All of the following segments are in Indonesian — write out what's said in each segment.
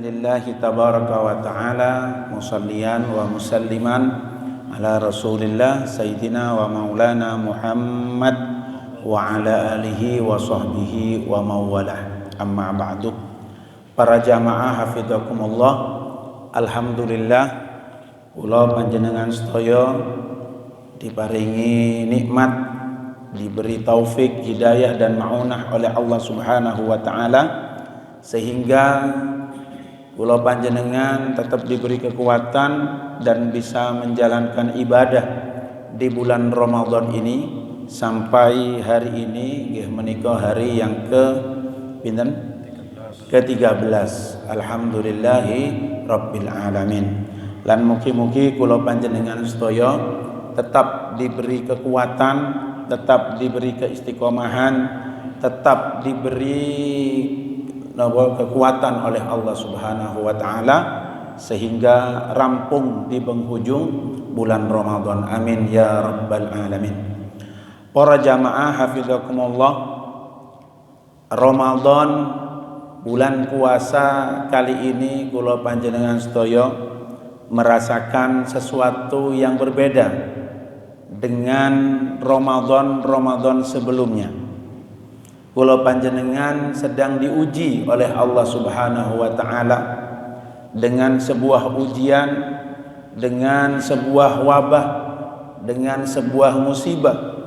Alhamdulillahi tabaraka wa ta'ala musalliyan wa musalliman ala rasulillah sayyidina wa maulana Muhammad wa ala alihi wa sahbihi wa mawalah. Amma ba'du. Para jamaah hafizakumullah, alhamdulillah kula panjenengan sedaya diparingi nikmat, diberi taufik, hidayah dan maunah oleh Allah Subhanahu wa taala sehingga kula panjenengan tetap diberi kekuatan dan bisa menjalankan ibadah di bulan Ramadan ini sampai hari ini menika hari yang ke-13. Alhamdulillahi rabbil alamin. Lan mugi-mugi kula panjenengan sedaya tetap diberi kekuatan, tetap diberi keistiqomahan, tetap diberi kekuatan oleh Allah Subhanahu wa taala sehingga rampung di penghujung bulan Ramadan. Amin ya rabbal alamin. Para jamaah hafizakumullah, Ramadan bulan puasa kali ini kula panjenengan sedaya merasakan sesuatu yang berbeda dengan Ramadan sebelumnya. Kula panjenengan sedang diuji oleh Allah Subhanahu wa taala dengan sebuah ujian, dengan sebuah wabah, dengan sebuah musibah.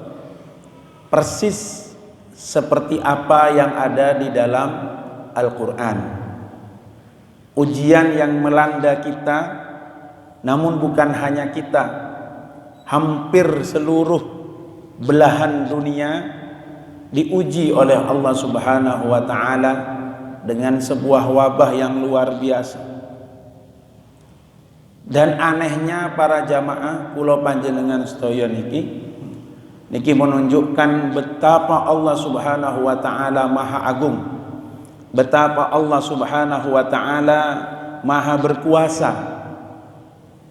Persis seperti apa yang ada di dalam Al-Qur'an. Ujian yang melanda kita, namun bukan hanya kita, hampir seluruh belahan dunia diuji oleh Allah Subhanahu wa taala dengan sebuah wabah yang luar biasa. Dan anehnya para jamaah kula panjenengan sedaya niki menunjukkan betapa Allah Subhanahu wa taala Maha Agung, betapa Allah Subhanahu wa taala Maha berkuasa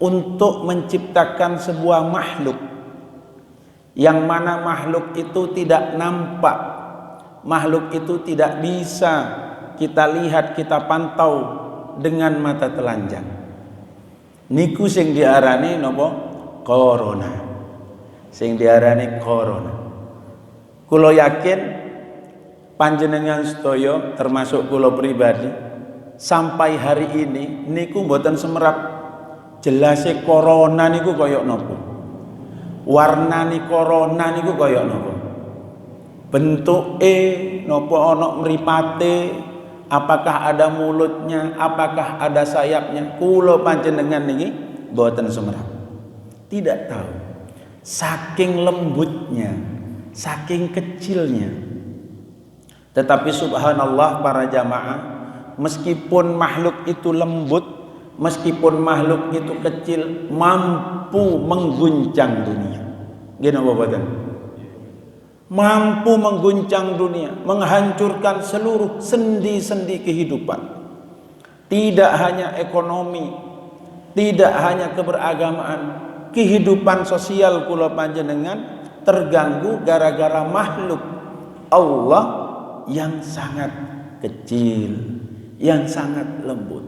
untuk menciptakan sebuah makhluk yang mana makhluk itu tidak nampak, makhluk itu tidak bisa kita lihat, kita pantau dengan mata telanjang. Niku sing diarani napa? Corona. Sing diarani corona. Kula yakin panjenengan sedaya termasuk kula pribadi sampai hari ini niku mboten semerap jelase corona niku kaya napa. Warnani corona niku kaya napa? Bentuke napa ana mripate? Apakah ada mulutnya? Apakah ada sayapnya? Kula panjenengan niki mboten semerap. Tidak tahu. Saking lembutnya, saking kecilnya. Tetapi subhanallah para jamaah, meskipun makhluk itu lembut, meskipun makhluk itu kecil, mampu mengguncang dunia. Gini apa-apa? Mampu mengguncang dunia, menghancurkan seluruh sendi-sendi kehidupan. Tidak hanya ekonomi, tidak hanya keberagamaan, kehidupan sosial kula panjenengan terganggu gara-gara makhluk Allah yang sangat kecil, yang sangat lembut.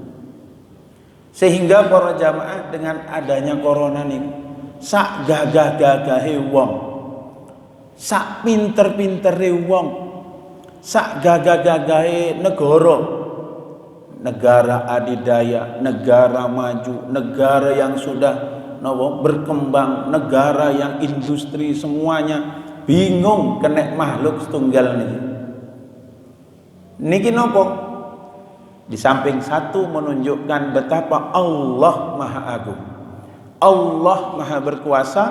Sehingga para jamaah dengan adanya corona ini sak gagah-gagahe wong, sak pinter-pintere wong, sak gagah-gagahe negara adidaya, negara maju, negara yang sudah berkembang, negara yang industri semuanya bingung kena makhluk setunggal niki nopo. Di samping satu menunjukkan betapa Allah Maha Agung, Allah Maha berkuasa,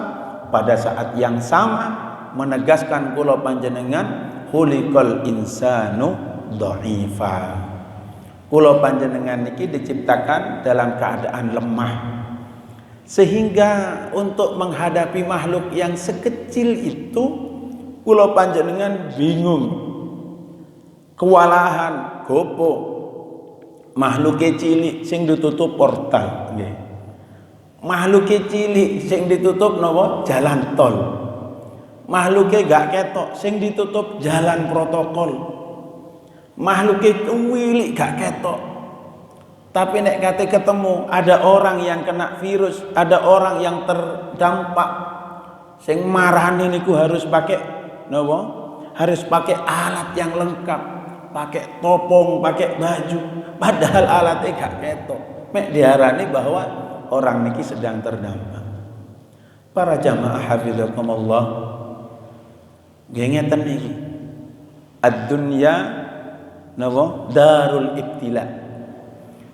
pada saat yang sama menegaskan kula panjenengan khuliqal insanu dha'ifa. Kula panjenengan niki diciptakan dalam keadaan lemah, sehingga untuk menghadapi makhluk yang sekecil itu kula panjenengan bingung, kewalahan, gopo. Makhluke cilik sing ditutup portal nggih. Makhluke cilik sing ditutup napa? Jalan tol. Makhluke gak ketok sing ditutup jalan protokol. Makhluke kuwilik gak ketok. Tapi nek kate ketemu ada orang yang kena virus, ada orang yang terdampak, sing marani niku harus pakai napa? Harus pakai alat yang lengkap, pakai topong, pakai baju, padahal alatnya gak ketok. Mek diarani bahwa orang niki sedang terdampak. Para jamaah hafizakumullah, ngeten niki. Ad-dunya napa? Darul ibtila.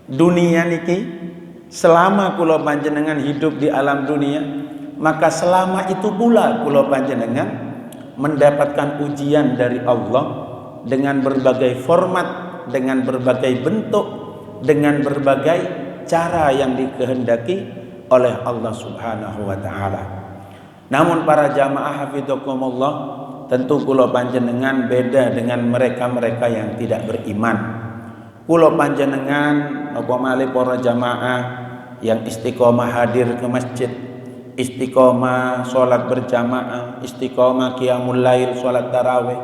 Dunia niki selama kula panjenengan hidup di alam dunia, maka selama itu pula kula panjenengan mendapatkan ujian dari Allah dengan berbagai format, dengan berbagai bentuk, dengan berbagai cara yang dikehendaki oleh Allah Subhanahu wa taala. Namun para jamaah hafizakumullah, tentu kula panjenengan beda dengan mereka-mereka yang tidak beriman. Kula panjenengan napa malih para jamaah yang istiqomah hadir ke masjid, istiqomah sholat berjamaah, istiqomah qiyamul lail, sholat tarawih,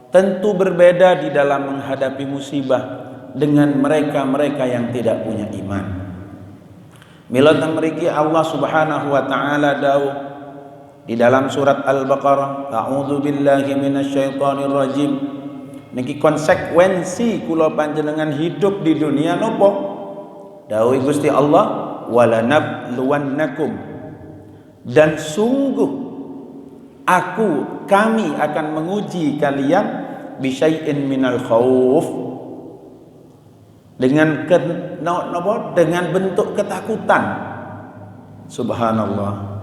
tentu berbeda di dalam menghadapi musibah dengan mereka-mereka yang tidak punya iman. Mila mriki Allah Subhanahu wa taala dawuh di dalam surat Al-Baqarah, a'udzu billahi minasyaitonir rajim. Niki konsekuensi kula panjenengan hidup di dunia nopo? Dawuh Gusti Allah, walanabluwannakum, dan sungguh kami akan menguji kalian bisyai'in minal khauf, dengan dengan bentuk ketakutan. Subhanallah.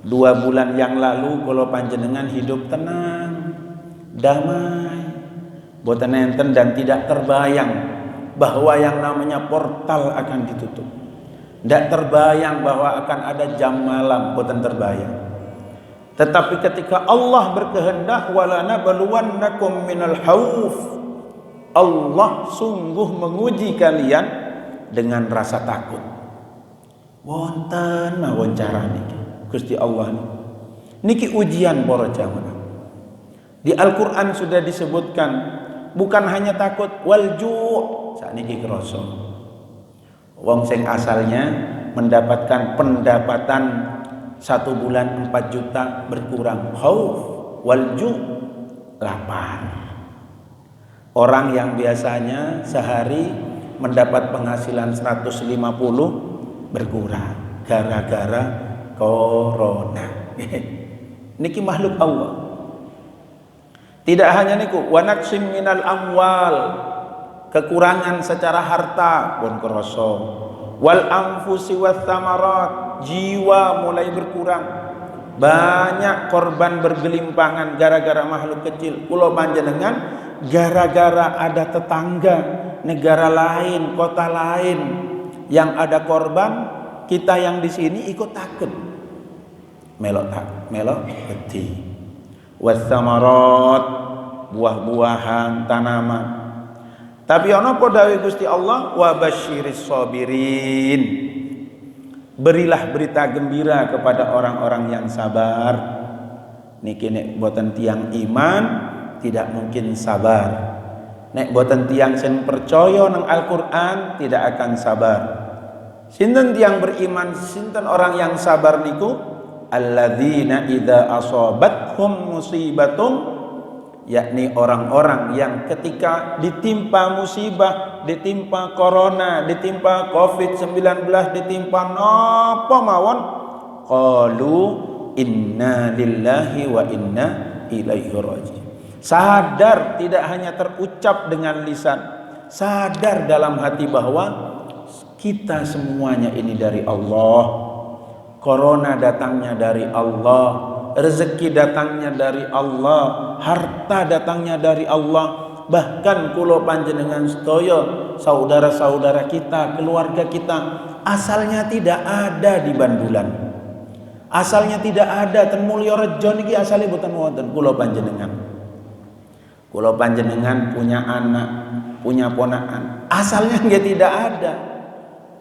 2 bulan yang lalu kula panjenengan hidup tenang, damai, boten enten dan tidak terbayang bahwa yang namanya portal akan ditutup. Tidak terbayang bahwa akan ada jam malam, boten terbayang. Tetapi ketika Allah berkehendak, walanabluwannakum minal khauf, Allah sungguh menguji kalian dengan rasa takut. Wonten mawon cara niki Gusti Allah niki ujian para jamaah. Di Al-Qur'an sudah disebutkan bukan hanya takut, wal ju' sakniki krasa. Wong sing asalnya mendapatkan pendapatan 1 bulan 4 juta berkurang, khauf, wal ju', lapar. Orang yang biasanya sehari mendapat penghasilan 150 berkurang gara-gara corona. Niki makhluk Allah. Tidak hanya niku, wa naqsim minal amwal, kekurangan secara harta pun krasa, wal anfusi was samarat, jiwa mulai berkurang. Banyak korban bergelimpangan gara-gara makhluk kecil. Kula panjenengan gara-gara ada tetangga negara lain, kota lain yang ada korban, kita yang di sini ikut takut. Melok wedi. Wassamarat, buah-buahan, tanaman. Tapi ana apa dawuh Gusti Allah, wa basyiris sabirin, berilah berita gembira kepada orang-orang yang sabar. Niki nek boten tiang iman tidak mungkin sabar. Nek boten tiang sing percaya nang Al-Qur'an tidak akan sabar. Sinten tiang beriman, sinten orang yang sabar niku? Alladzina idza asabathum musibatun, yakni orang-orang yang ketika ditimpa musibah, ditimpa corona, ditimpa COVID-19, ditimpa napa mawon, qalu inna lillahi wa inna ilaihi raji'un. Sadar, tidak hanya terucap dengan lisan, sadar dalam hati bahwa kita semuanya ini dari Allah. Corona datangnya dari Allah, rezeki datangnya dari Allah, harta datangnya dari Allah. Bahkan kula panjenengan sedaya, saudara-saudara kita, keluarga kita, asalnya tidak ada di Bandulan. Asalnya tidak ada ten Mulyarejo niki asale boten wonten kula panjenengan. Kula panjenengan punya anak, punya ponakan, asalnya nggih tidak ada.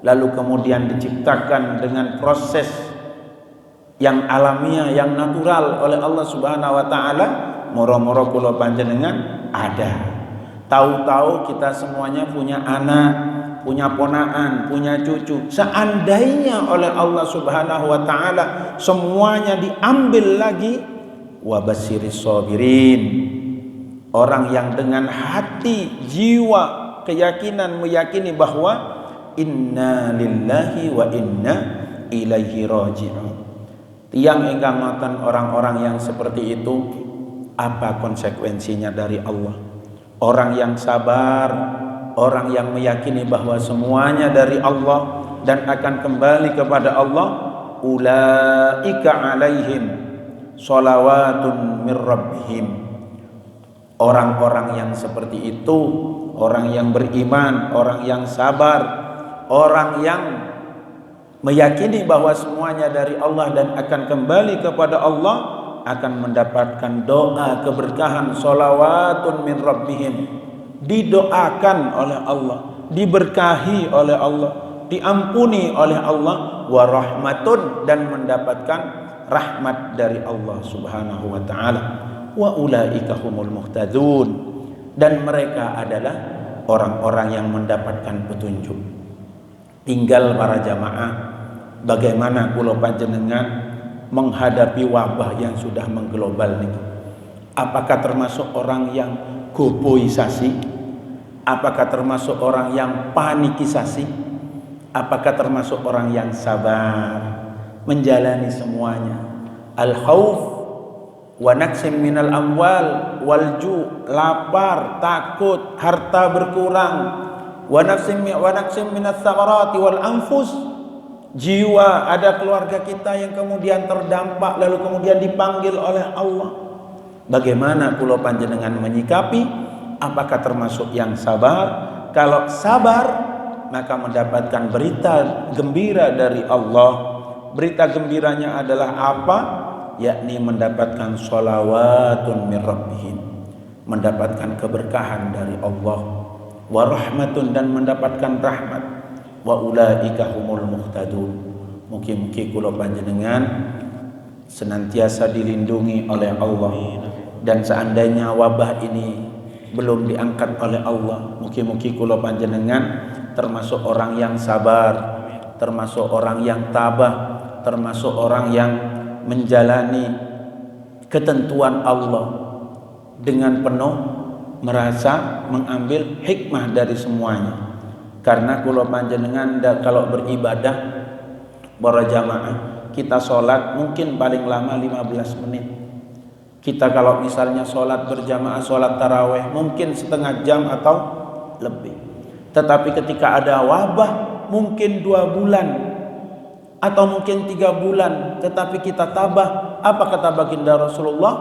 Lalu kemudian diciptakan dengan proses yang alamiah, yang natural oleh Allah Subhanahu wa taala, moro-moro kula panjenengan ada. Tahu-tahu kita semuanya punya anak, punya ponakan, punya cucu. Seandainya oleh Allah Subhanahu wa taala semuanya diambil lagi, wa basyiris sabirin. Orang yang dengan hati, jiwa, keyakinan meyakini bahwa inna lillahi wa inna ilaihi raji'un. Tiang ingkang ngoten orang-orang yang seperti itu, apa konsekuensinya dari Allah? Orang yang sabar, orang yang meyakini bahwa semuanya dari Allah dan akan kembali kepada Allah, ulaika alaihim sholawatun mir rabbihim. Orang-orang yang seperti itu, orang yang beriman, orang yang sabar, orang yang meyakini bahwa semuanya dari Allah dan akan kembali kepada Allah, akan mendapatkan doa keberkahan, sholawatun min rabbihim, didoakan oleh Allah, diberkahi oleh Allah, diampuni oleh Allah, wa rahmatun, dan mendapatkan rahmat dari Allah Subhanahu wa taala, wa ulaika humul muhtadun, dan mereka adalah orang-orang yang mendapatkan petunjuk. Tinggal para jamaah, bagaimana kula panjenengan menghadapi wabah yang sudah mengglobal ini? Apakah termasuk orang yang goboisasi? Apakah termasuk orang yang panikisasi? Apakah termasuk orang yang sabar menjalani semuanya? Al-khauf wa naqsim minal amwal wal ju', lapar, takut, harta berkurang, wa naqsim minas samarati wal anfus, jiwa, ada keluarga kita yang kemudian terdampak lalu kemudian dipanggil oleh Allah. Bagaimana kula panjenengan menyikapi? Apakah termasuk yang sabar? Kalau sabar, maka mendapatkan berita gembira dari Allah. Berita gembiranya adalah apa? Yakni mendapatkan sholawatun min rabbihim, mendapatkan keberkahan dari Allah, wa rahmatun, dan mendapatkan rahmat, wa ulaika humul muhtadun. Mugi-mugi kula panjenengan senantiasa dilindungi oleh Allah, dan seandainya wabah ini belum diangkat oleh Allah, mugi-mugi kula panjenengan termasuk orang yang sabar, termasuk orang yang tabah, termasuk orang yang menjalani ketentuan Allah dengan penuh, merasa mengambil hikmah dari semuanya. Karena kula panjenengan kalau beribadah para jamaah, kita sholat mungkin paling lama 15 menit. Kita kalau misalnya sholat berjamaah, sholat taraweh mungkin setengah jam atau lebih. Tetapi ketika ada wabah mungkin 2 bulan atau mungkin 3 bulan, tetapi kita tabah. Apa kata baginda Rasulullah?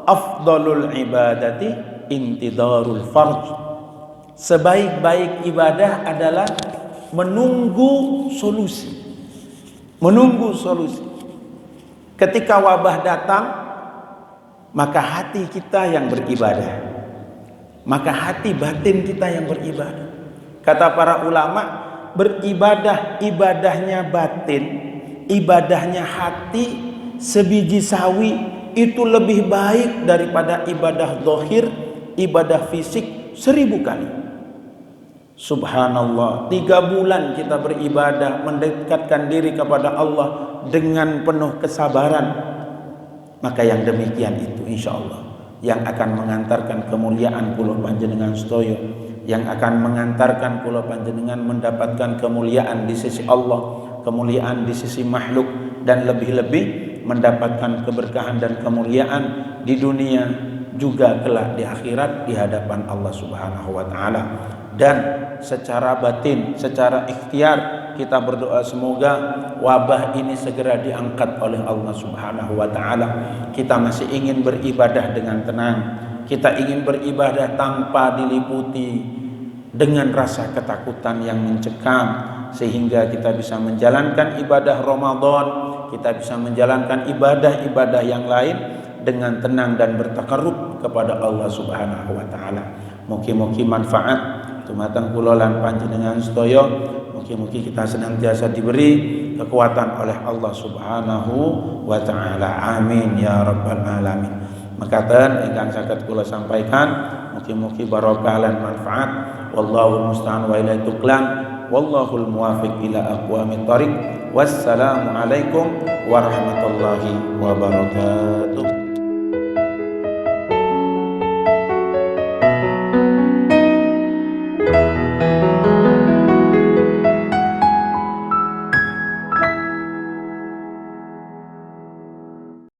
Afdalul ibadati intidarul farj. Sebaik-baik ibadah adalah menunggu solusi. Menunggu solusi. Ketika wabah datang, maka hati kita yang beribadah, maka hati batin kita yang beribadah. Kata para ulama, beribadah ibadahnya batin, ibadahnya hati, sebiji sawi itu lebih baik daripada ibadah zahir, ibadah fisik 1000 kali. Subhanallah, 3 bulan kita beribadah, mendekatkan diri kepada Allah dengan penuh kesabaran, maka yang demikian itu insya Allah yang akan mengantarkan kemuliaan kula panjenengan sedaya, yang akan mengantarkan kula panjenengan mendapatkan kemuliaan di sisi Allah, kemuliaan di sisi makhluk, dan lebih-lebih mendapatkan keberkahan dan kemuliaan di dunia juga kelak di akhirat di hadapan Allah Subhanahu wa taala. Dan secara batin, secara ikhtiar kita berdoa semoga wabah ini segera diangkat oleh Allah Subhanahu wa taala. Kita masih ingin beribadah dengan tenang. Kita ingin beribadah tanpa diliputi dengan rasa ketakutan yang mencekam, sehingga kita bisa menjalankan ibadah Ramadan, kita bisa menjalankan ibadah-ibadah yang lain dengan tenang dan bertakarrub kepada Allah Subhanahu wa taala. Mugi-mugi manfaat dumateng kula lan panjenengan sedaya. Mugi-mugi kita senantiasa diberi kekuatan oleh Allah Subhanahu wa taala. Amin ya rabbal alamin. Mekaten ingkang saged kula sampaikan, mugi-mugi barokah lan manfaat. Wallahu musta'an wa ilaihi tuklan. wallahul muwafiq ila aqwamit thariq. Wassalamu alaikum warahmatullahi wabarakatuh.